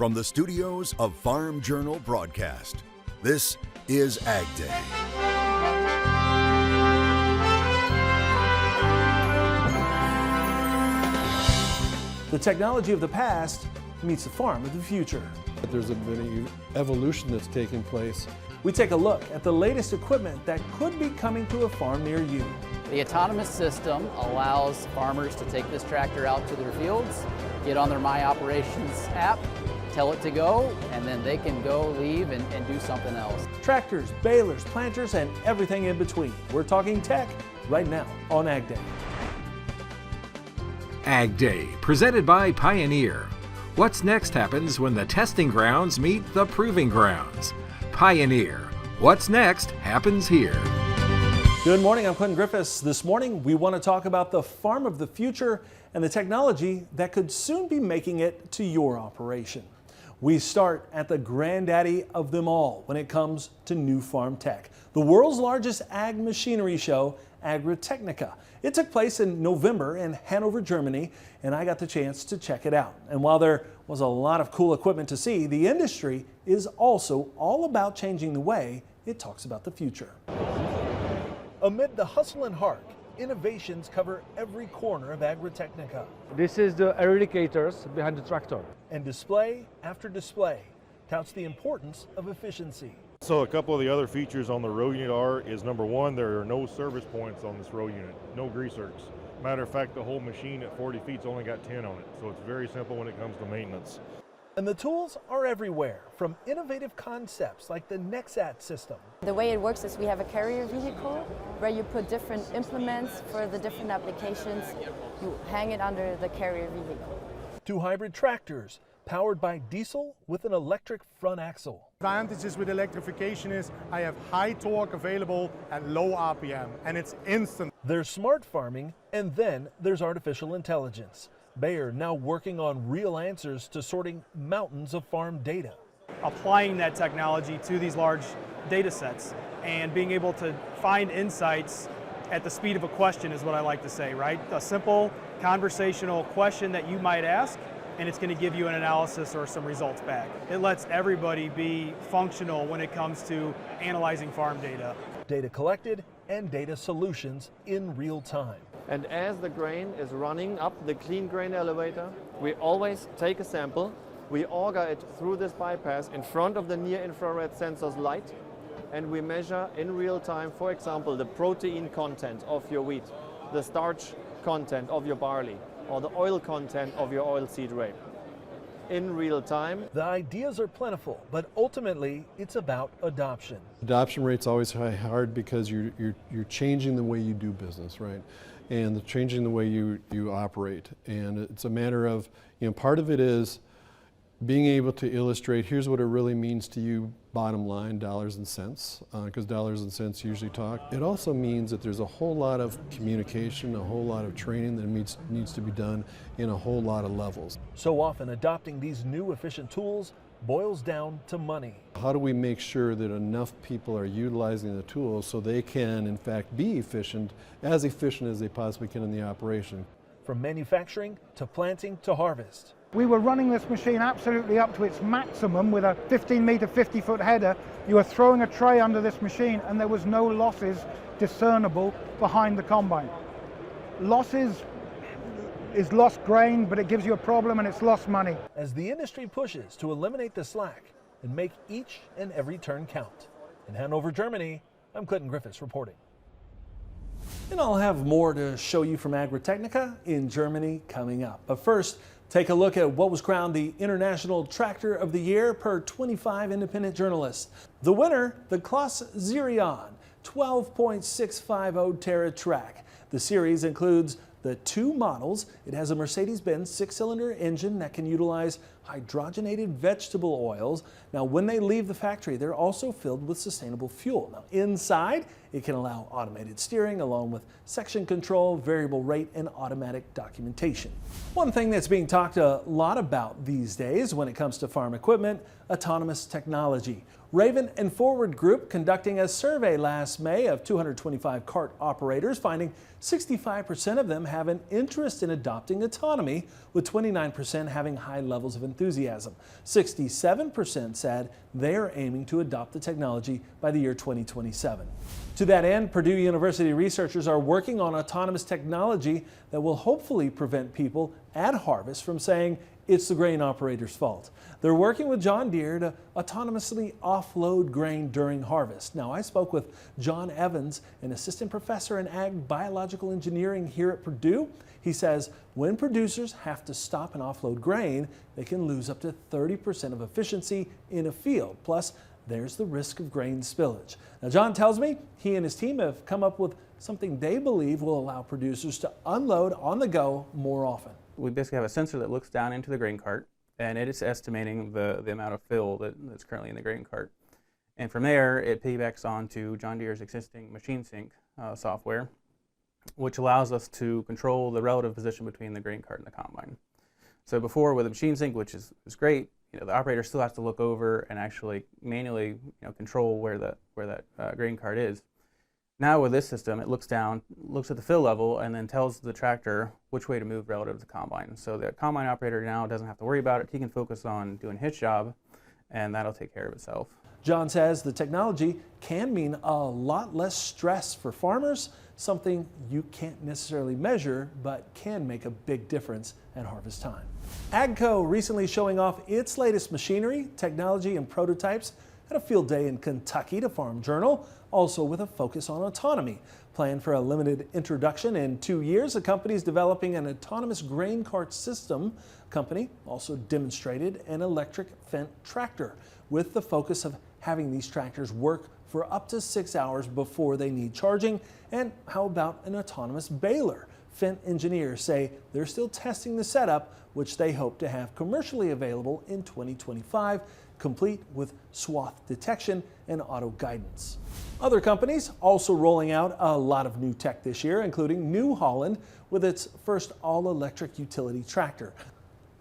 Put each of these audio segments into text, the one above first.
From the studios of Farm Journal Broadcast, this is AgDay. The technology of the past meets the farm of the future. There's been an evolution that's taking place. We take a look at the latest equipment that could be coming to a farm near you. The autonomous system allows farmers to take this tractor out to their fields, get on their My Operations app, tell it to go, and then they can go, leave, and do something else. Tractors, balers, planters, and everything in between. We're talking tech right now on AgDay. AgDay, presented by Pioneer. What's next happens when the testing grounds meet the proving grounds. Pioneer. What's next happens here. Good morning, I'm Clint Griffiths. This morning we want to talk about the farm of the future and the technology that could soon be making it to your operation. We start at the granddaddy of them all when it comes to new farm tech, the world's largest ag machinery show, Agritechnica. It took place in November in Hanover, Germany, and I got the chance to check it out. And while there was a lot of cool equipment to see, the industry is also all about changing the way it talks about the future. Amid the hustle and hark, innovations cover every corner of Agritechnica. This is the irrigators behind the tractor. And display after display touts the importance of efficiency. So a couple of the other features on the row unit is number one, there are no service points on this row unit, no grease zerks. Matter of fact, the whole machine at 40 feet's only got 10 on it, so it's very simple when it comes to maintenance. And the tools are everywhere, from innovative concepts like the Nexat system. The way it works is we have a carrier vehicle where you put different implements for the different applications. You hang it under the carrier vehicle. 2 hybrid tractors powered by diesel with an electric front axle. Advantages with electrification is I have high torque available at low RPM, and it's instant. There's smart farming, and then there's artificial intelligence. Bayer now working on real answers to sorting mountains of farm data. Applying that technology to these large data sets and being able to find insights at the speed of a question is what I like to say, right? A simple conversational question that you might ask, and it's going to give you an analysis or some results back. It lets everybody be functional when it comes to analyzing farm data. Data collected and data solutions in real time. And as the grain is running up the clean grain elevator, we always take a sample, we auger it through this bypass in front of the near-infrared sensor's light, and we measure in real time, for example, the protein content of your wheat, the starch content of your barley, or the oil content of your oilseed rape. In real time. The ideas are plentiful, but ultimately it's about adoption. Adoption rate's always hard because you're changing the way you do business, right? And changing the way you operate. And it's a matter of, part of it is being able to illustrate, here's what it really means to you, bottom line, dollars and cents, because dollars and cents usually talk. It also means that there's a whole lot of communication, a whole lot of training that needs to be done in a whole lot of levels. So often adopting these new efficient tools boils down to money. How do we make sure that enough people are utilizing the tools so they can, in fact, be efficient as they possibly can in the operation? From manufacturing to planting to harvest. We were running this machine absolutely up to its maximum with a 15-meter, 50-foot header. You were throwing a tray under this machine and there was no losses discernible behind the combine. Losses is lost grain, but it gives you a problem and it's lost money. As the industry pushes to eliminate the slack and make each and every turn count. In Hanover, Germany, I'm Clinton Griffiths reporting. And I'll have more to show you from Agritechnica in Germany coming up. But first, take a look at what was crowned the International Tractor of the Year per 25 independent journalists. The winner, the Claas Zerion 12.650 Terra Track. The series includes the 2 models. It has a Mercedes-Benz 6-cylinder engine that can utilize hydrogenated vegetable oils. Now, when they leave the factory, they're also filled with sustainable fuel. Now, inside, it can allow automated steering along with section control, variable rate, and automatic documentation. One thing that's being talked a lot about these days when it comes to farm equipment, autonomous technology. Raven and Forward Group conducting a survey last May of 225 cart operators, finding 65% of them have an interest in adopting autonomy, with 29% having high levels of enthusiasm enthusiasm. 67% said they are aiming to adopt the technology by the year 2027. To that end, Purdue University researchers are working on autonomous technology that will hopefully prevent people at harvest from saying it's the grain operator's fault. They're working with John Deere to autonomously offload grain during harvest. Now, I spoke with John Evans, an assistant professor in ag biological engineering here at Purdue. He says when producers have to stop and offload grain, they can lose up to 30% of efficiency in a field. Plus, there's the risk of grain spillage. Now, John tells me he and his team have come up with something they believe will allow producers to unload on the go more often. We basically have a sensor that looks down into the grain cart, and it is estimating the amount of fill that's currently in the grain cart. And from there, it piggybacks onto John Deere's existing machine sync software, which allows us to control the relative position between the grain cart and the combine. So before, with a machine sync, which is great, the operator still has to look over and actually manually control where that grain cart is. Now with this system, it looks down, looks at the fill level, and then tells the tractor which way to move relative to the combine. So the combine operator now doesn't have to worry about it. He can focus on doing his job, and that'll take care of itself. John says the technology can mean a lot less stress for farmers, something you can't necessarily measure, but can make a big difference at harvest time. AGCO recently showing off its latest machinery, technology, and prototypes at a field day in Kentucky to Farm Journal, also with a focus on autonomy. Planned for a limited introduction in 2 years, the company is developing an autonomous grain cart system. Company also demonstrated an electric Fendt tractor with the focus of having these tractors work for up to 6 hours before they need charging. And how about an autonomous baler? Fendt engineers say they're still testing the setup, which they hope to have commercially available in 2025, complete with swath detection and auto guidance. Other companies also rolling out a lot of new tech this year, including New Holland with its first all-electric utility tractor.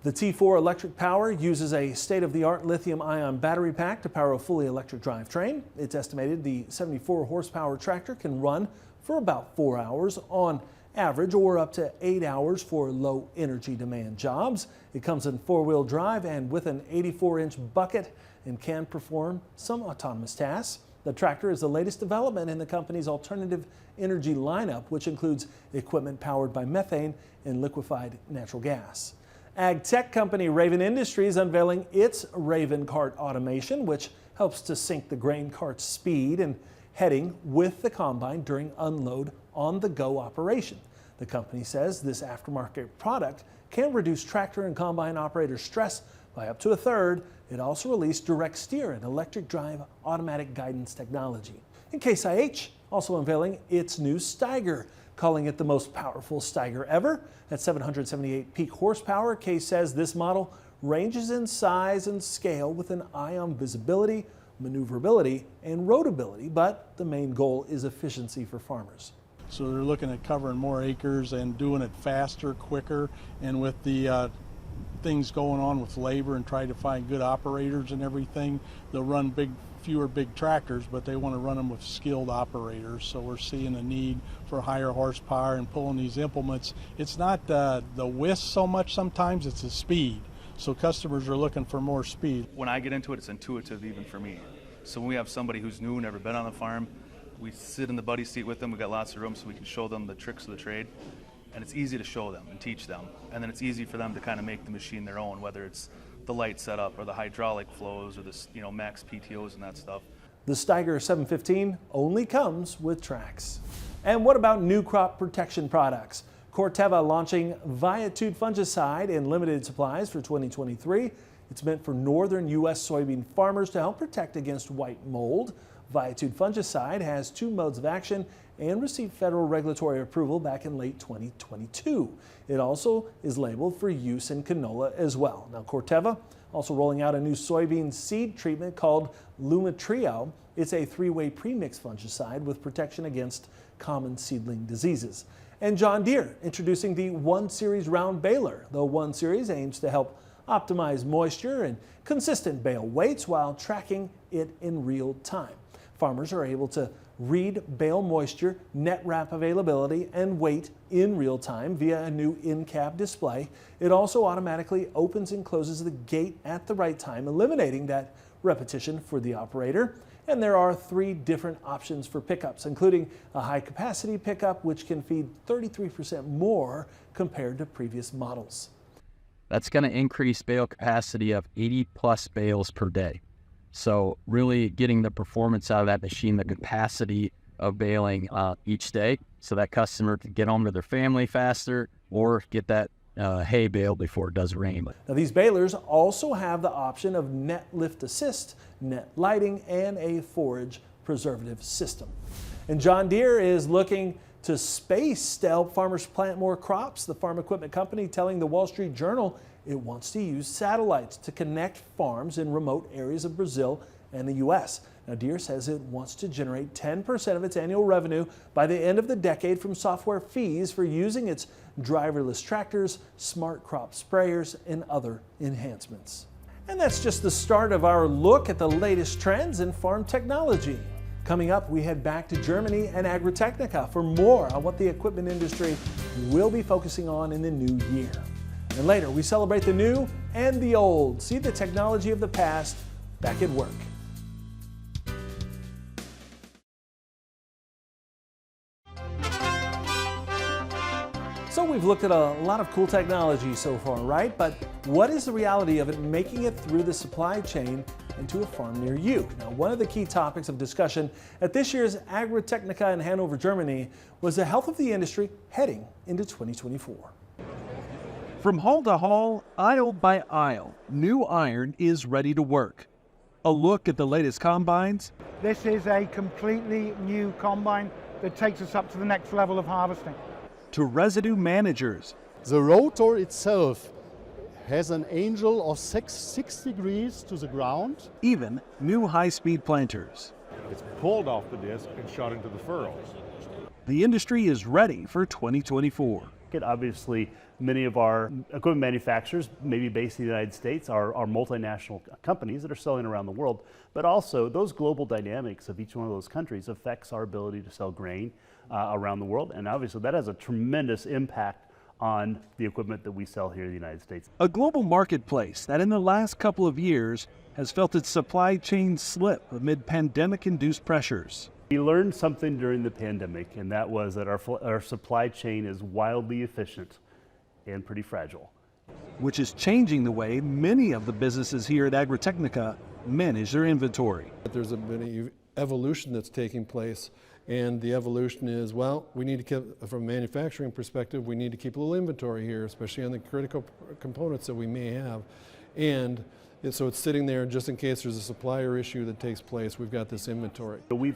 The T4 electric power uses a state-of-the-art lithium-ion battery pack to power a fully electric drivetrain. It's estimated the 74 horsepower tractor can run for about 4 hours on average, or up to 8 hours for low energy demand jobs. It comes in 4-wheel drive and with an 84-inch bucket and can perform some autonomous tasks. The tractor is the latest development in the company's alternative energy lineup, which includes equipment powered by methane and liquefied natural gas. Ag tech company Raven Industries unveiling its Raven Cart automation, which helps to sync the grain cart's speed and heading with the combine during unload on-the-go operation. The company says this aftermarket product can reduce tractor and combine operator stress by up to 1/3. It also released direct steer and electric drive automatic guidance technology. And Case IH also unveiling its new Steiger, calling it the most powerful Steiger ever. At 778 peak horsepower, Case says this model ranges in size and scale with an eye on visibility, maneuverability, and roadability, but the main goal is efficiency for farmers. So they're looking at covering more acres and doing it faster, quicker, and with the things going on with labor and trying to find good operators and everything, they'll run fewer big tractors, but they want to run them with skilled operators. So we're seeing a need for higher horsepower and pulling these implements. It's not the width so much sometimes, it's the speed. So customers are looking for more speed. When I get into it, it's intuitive even for me. So when we have somebody who's new, never been on the farm, we sit in the buddy seat with them. We've got lots of room so we can show them the tricks of the trade. And it's easy to show them and teach them. And then it's easy for them to kind of make the machine their own, whether it's the light setup or the hydraulic flows or the max PTOs and that stuff. The Steiger 715 only comes with tracks. And what about new crop protection products? Corteva launching Viatude fungicide in limited supplies for 2023. It's meant for northern U.S. soybean farmers to help protect against white mold. Viatude fungicide has 2 modes of action and received federal regulatory approval back in late 2022. It also is labeled for use in canola as well. Now, Corteva also rolling out a new soybean seed treatment called Lumitrio. It's a 3-way premix fungicide with protection against common seedling diseases. And John Deere introducing the 1 Series round baler. The 1 Series aims to help optimize moisture and consistent bale weights while tracking it in real time. Farmers are able to read bale moisture, net wrap availability, and weight in real time via a new in-cab display. It also automatically opens and closes the gate at the right time, eliminating that repetition for the operator. And there are 3 different options for pickups, including a high-capacity pickup, which can feed 33% more compared to previous models. That's going to increase bale capacity of 80 plus bales per day. So really getting the performance out of that machine, the capacity of baling each day, so that customer can get home to their family faster or get that hay baled before it does rain. Now, these balers also have the option of net lift assist, net lighting, and a forage preservative system. And John Deere is looking to space to help farmers plant more crops. The farm equipment company telling the Wall Street Journal it wants to use satellites to connect farms in remote areas of Brazil and the U.S. Now, Deere says it wants to generate 10% of its annual revenue by the end of the decade from software fees for using its driverless tractors, smart crop sprayers, and other enhancements. And that's just the start of our look at the latest trends in farm technology. Coming up, we head back to Germany and Agritechnica for more on what the equipment industry will be focusing on in the new year. And later, we celebrate the new and the old. See the technology of the past back at work. So we've looked at a lot of cool technology so far, right? But what is the reality of it making it through the supply chain into a farm near you? Now, one of the key topics of discussion at this year's Agritechnica in Hanover, Germany, was the health of the industry heading into 2024. From hall to hall, aisle by aisle, new iron is ready to work. A look at the latest combines. This is a completely new combine that takes us up to the next level of harvesting. To residue managers. The rotor itself has an angle of 6 degrees to the ground. Even new high-speed planters. It's pulled off the disc and shot into the furrows. The industry is ready for 2024. Obviously, many of our equipment manufacturers, maybe based in the United States, are multinational companies that are selling around the world. But also, those global dynamics of each one of those countries affects our ability to sell grain around the world. And obviously, that has a tremendous impact on the equipment that we sell here in the United States. A global marketplace that in the last couple of years has felt its supply chain slip amid pandemic-induced pressures. We learned something during the pandemic, and that was that our supply chain is wildly efficient and pretty fragile. Which is changing the way many of the businesses here at Agritechnica manage their inventory. There's been an evolution that's taking place, and the evolution is, well, we need to keep, from a manufacturing perspective, we need to keep a little inventory here, especially on the critical components that we may have. And so it's sitting there just in case there's a supplier issue that takes place, we've got this inventory. We've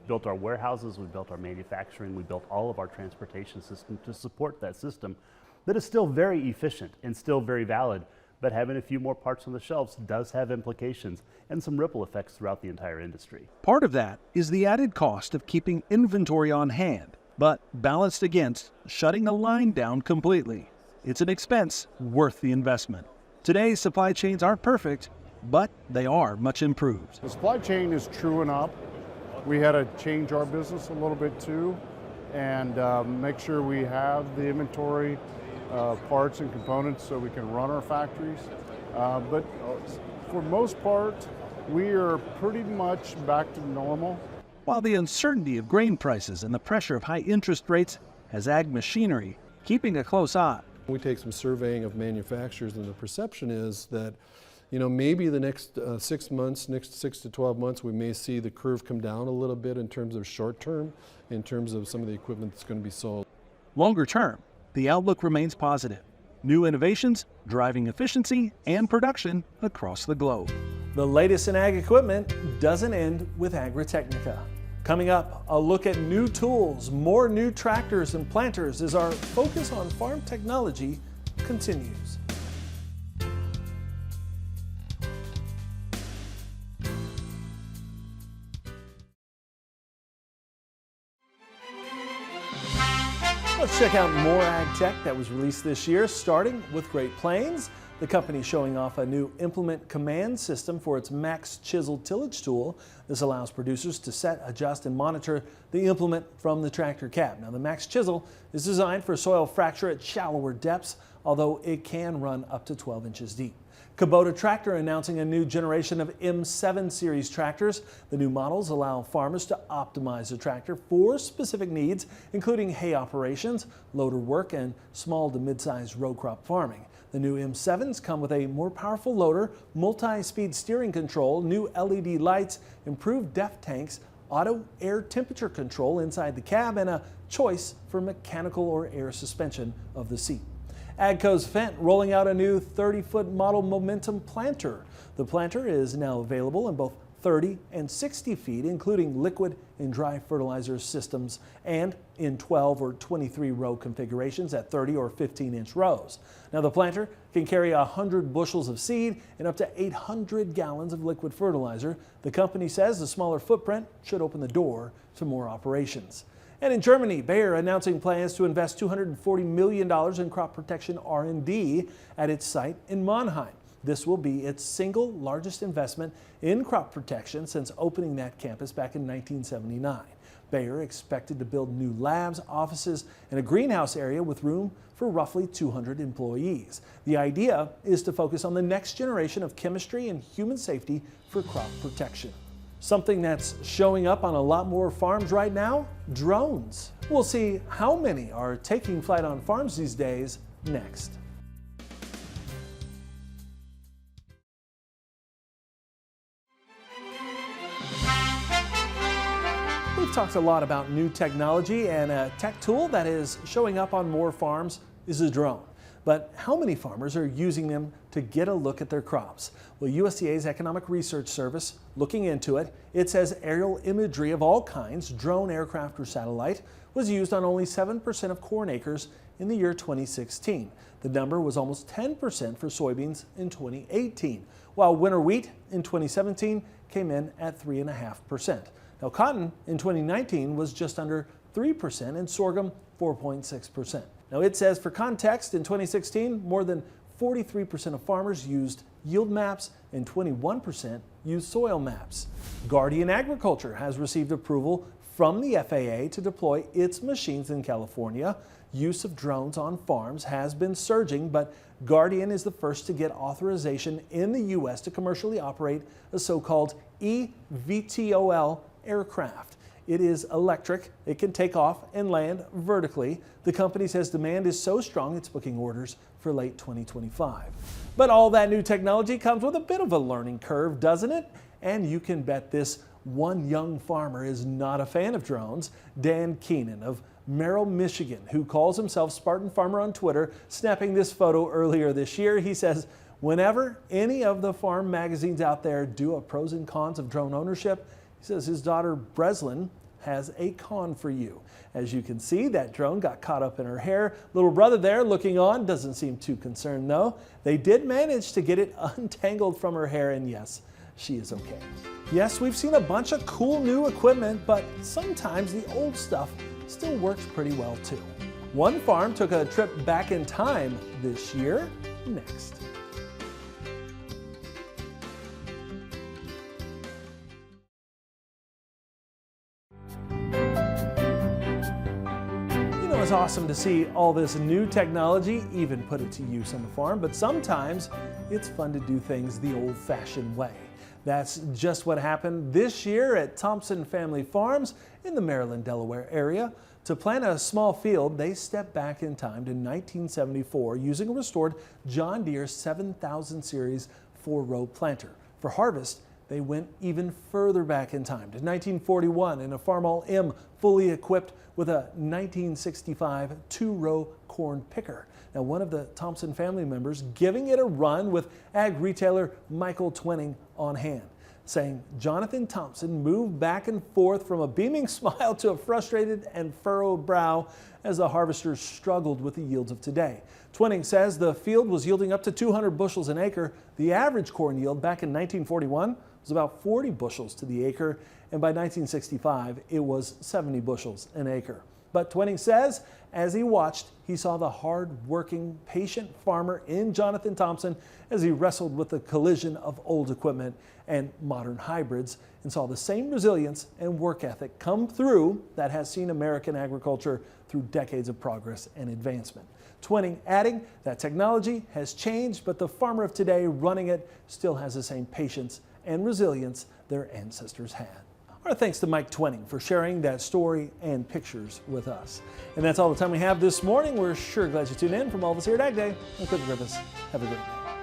built our warehouses, we've built our manufacturing, we built all of our transportation system to support that system that is still very efficient and still very valid, but having a few more parts on the shelves does have implications and some ripple effects throughout the entire industry. Part of that is the added cost of keeping inventory on hand, but balanced against shutting a line down completely. It's an expense worth the investment. Today's supply chains aren't perfect, but they are much improved. The supply chain is truing up. We had to change our business a little bit too, and make sure we have the inventory, parts and components so we can run our factories. But for most part, we are pretty much back to normal. While the uncertainty of grain prices and the pressure of high interest rates has ag machinery keeping a close eye. We take some surveying of manufacturers, and the perception is that, you know, maybe the next 6 months, next 6 to 12 months, we may see the curve come down a little bit in terms of short term, in terms of some of the equipment that's going to be sold. Longer term, the outlook remains positive. New innovations driving efficiency and production across the globe. The latest in ag equipment doesn't end with Agritechnica. Coming up, a look at new tools, more new tractors and planters as our focus on farm technology continues. Let's check out more ag tech that was released this year, starting with Great Plains. The company is showing off a new implement command system for its Max Chisel tillage tool. This allows producers to set, adjust, and monitor the implement from the tractor cab. Now, the Max Chisel is designed for soil fracture at shallower depths, although it can run up to 12 inches deep. Kubota Tractor announcing a new generation of M7 series tractors. The new models allow farmers to optimize the tractor for specific needs, including hay operations, loader work, and small to mid-sized row crop farming. The new M7s come with a more powerful loader, multi-speed steering control, new LED lights, improved depth tanks, auto air temperature control inside the cab, and a choice for mechanical or air suspension of the seat. AGCO's Fendt rolling out a new 30-foot model Momentum planter. The planter is now available in both 30 and 60 feet, including liquid and dry fertilizer systems, and in 12 or 23 row configurations at 30 or 15-inch rows. Now, the planter can carry 100 bushels of seed and up to 800 gallons of liquid fertilizer. The company says the smaller footprint should open the door to more operations. And in Germany, Bayer announcing plans to invest $240 million in crop protection R&D at its site in Mannheim. This will be its single largest investment in crop protection since opening that campus back in 1979. Bayer expected to build new labs, offices, and a greenhouse area with room for roughly 200 employees. The idea is to focus on the next generation of chemistry and human safety for crop protection. Something that's showing up on a lot more farms right now? Drones. We'll see how many are taking flight on farms these days next. We've talked a lot about new technology, and a tech tool that is showing up on more farms is a drone. But how many farmers are using them to get a look at their crops? Well, USDA's Economic Research Service looking into it. It says aerial imagery of all kinds, drone, aircraft, or satellite, was used on only 7% of corn acres in the year 2016. The number was almost 10% for soybeans in 2018, while winter wheat in 2017 came in at 3.5%. Now, cotton in 2019 was just under 3% and sorghum 4.6%. Now, it says, for context, in 2016, more than 43% of farmers used yield maps and 21% used soil maps. Guardian Agriculture has received approval from the FAA to deploy its machines in California. Use of drones on farms has been surging, but Guardian is the first to get authorization in the U.S. to commercially operate a so-called eVTOL aircraft. It is electric. It can take off and land vertically. The company says demand is so strong it's booking orders for late 2025. But all that new technology comes with a bit of a learning curve, doesn't it? And you can bet this one young farmer is not a fan of drones. Dan Keenan of Merrill, Michigan, who calls himself Spartan Farmer on Twitter, snapping this photo earlier this year. He says, whenever any of the farm magazines out there do a pros and cons of drone ownership, he says his daughter Breslin has a con for you. As you can see, that drone got caught up in her hair. Little brother there looking on doesn't seem too concerned though. They did manage to get it untangled from her hair, and yes, she is okay. Yes, we've seen a bunch of cool new equipment, but sometimes the old stuff still works pretty well too. One farm took a trip back in time this year. Next. It's awesome to see all this new technology, even put it to use on the farm, but sometimes it's fun to do things the old-fashioned way. That's just what happened this year at Thompson Family Farms in the Maryland-Delaware area. To plant a small field, they stepped back in time to 1974 using a restored John Deere 7000 series 4-row planter. For harvest, they went even further back in time to 1941 in a Farmall M fully equipped with a 1965 2-row corn picker. Now, one of the Thompson family members giving it a run with ag retailer Michael Twenning on hand, saying Jonathan Thompson moved back and forth from a beaming smile to a frustrated and furrowed brow as the harvesters struggled with the yields of today. Twenning says the field was yielding up to 200 bushels an acre. The average corn yield back in 1941 was about 40 bushels to the acre, and by 1965 it was 70 bushels an acre. But Twining says as he watched, he saw the hard-working, patient farmer in Jonathan Thompson as he wrestled with the collision of old equipment and modern hybrids, and saw the same resilience and work ethic come through that has seen American agriculture through decades of progress and advancement. Twining adding that technology has changed, but the farmer of today running it still has the same patience and resilience their ancestors had. Our thanks to Mike Twining for sharing that story and pictures with us. And that's all the time we have this morning. We're sure glad you tuned in. From all of us here at AgDay, I'm Griffiths. Have a great day.